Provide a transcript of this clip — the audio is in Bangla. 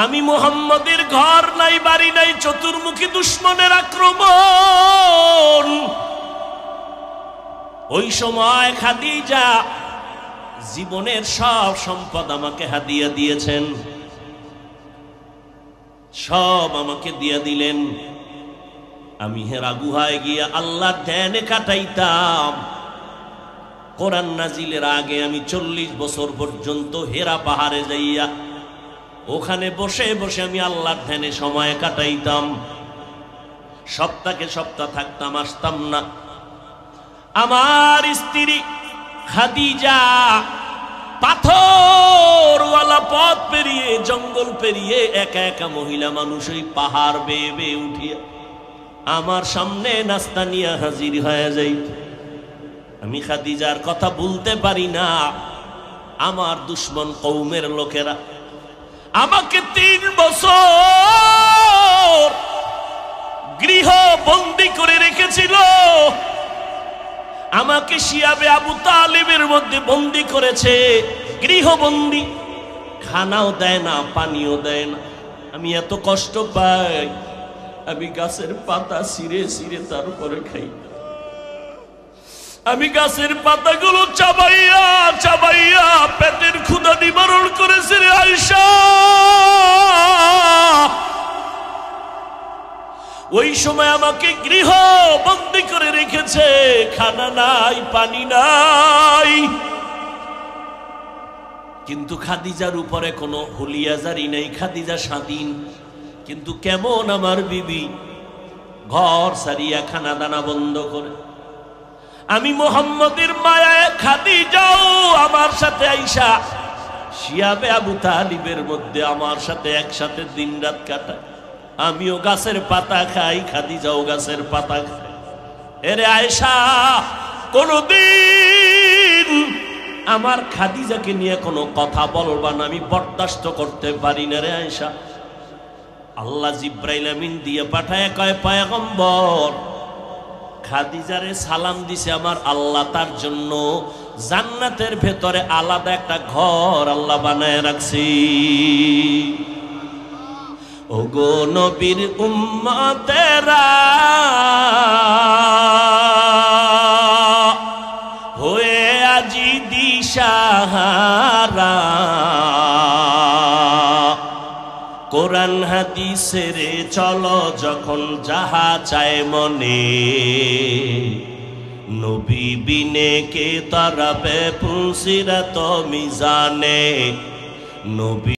আমি মুহাম্মদের ঘর নাই বাড়ি নাই, চতুর্মুখী দুশমনের আক্রমণ। ওই সময় খাদিজা জীবনের সব সম্পদ আমাকে হাদিয়া দিয়েছেন, সব আমাকে দিয়া দিলেন। আমি হেরা গুহায় গিয়া আল্লাহর ধ্যানে কাটাইতাম। কোরআন নাজিলের আগে আমি 40 বছর পর্যন্ত হেরা পাহাড়ে যাইয়া ওখানে বসে বসে আমি আল্লাহর ধ্যানে সময় কাটাইতাম। সপ্তাহে সপ্তাহ থাকতাম, আসতাম না। আমার স্ত্রী খাদিজা পাথরওয়ালা পথ পেরিয়ে, জঙ্গল পেরিয়ে একা একা মহিলা মানুষ ওই পাহাড় বেয়ে বেয়ে উঠিয়া আমার সামনে নাস্তা নিয়ে হাজির হয়ে যাইত। আমি খাদিজার কথা ভুলতে পারি না। আমার দুশমন কওমের লোকেরা আমাকে 3 বছর গৃহ বন্দী করে রেখেছিল। আমাকে শিয়াবে আবু তালিবের মধ্যে বন্দী করেছে, গৃহবন্দী। খানাও দেয় না, পানিও দেয় না। আমি এত কষ্ট পাই, আমি গাছের পাতা ছিঁড়ে ছিঁড়ে তারপরে খাই। আমি গাছের পাতাগুলো চাবাইয়া চাবাইয়া পেটের ক্ষুধা নিবারণ করেছি রে আয়েশা। ওই সময় আমাকে গৃহ বন্দী করে রেখেছে, খানা নাই, পানি নাই। কিন্তু খাদিজার উপরে কোনো হুলিয়াজারি নেই, খাদিজা স্বাধীন। কিন্তু কেমন আমার বিবি ঘর সারিয়া খানা দানা বন্ধ করে। আমি মুহাম্মদের মায়ায় খাদিজাও আমার সাথে আইসা শিয়াবে আবু তালিবের মধ্যে আমার সাথে একসাথে দিন রাত কাটায়। আমিও গাছের পাতা খাই, খাদিজাও গাছের পাতা খাই। এরে আয়েশা, কোনদিন আমার খাদিজাকে নিয়ে কোনো কথা বলবা না, আমি বরদাস্ত করতে পারি না রে আয়েশা। আল্লাহ জিব্রাইল আমিন দিয়ে পাঠায় কয়, পয়গম্বর খাদিজারে সালাম দিছে আমার আল্লাহ, তার জন্য জান্নাতের ভেতরে আলাদা একটা ঘর আল্লাহ বানায় রাখছি। ওগো নবীর উম্মতেরা হয়ে আজি দিশাহারা, কোরআন হাদিসের চলো যখন যাহা চায় মনে, নবী বিনে কে তারাবে পুলসিরাত মিজানে, নবী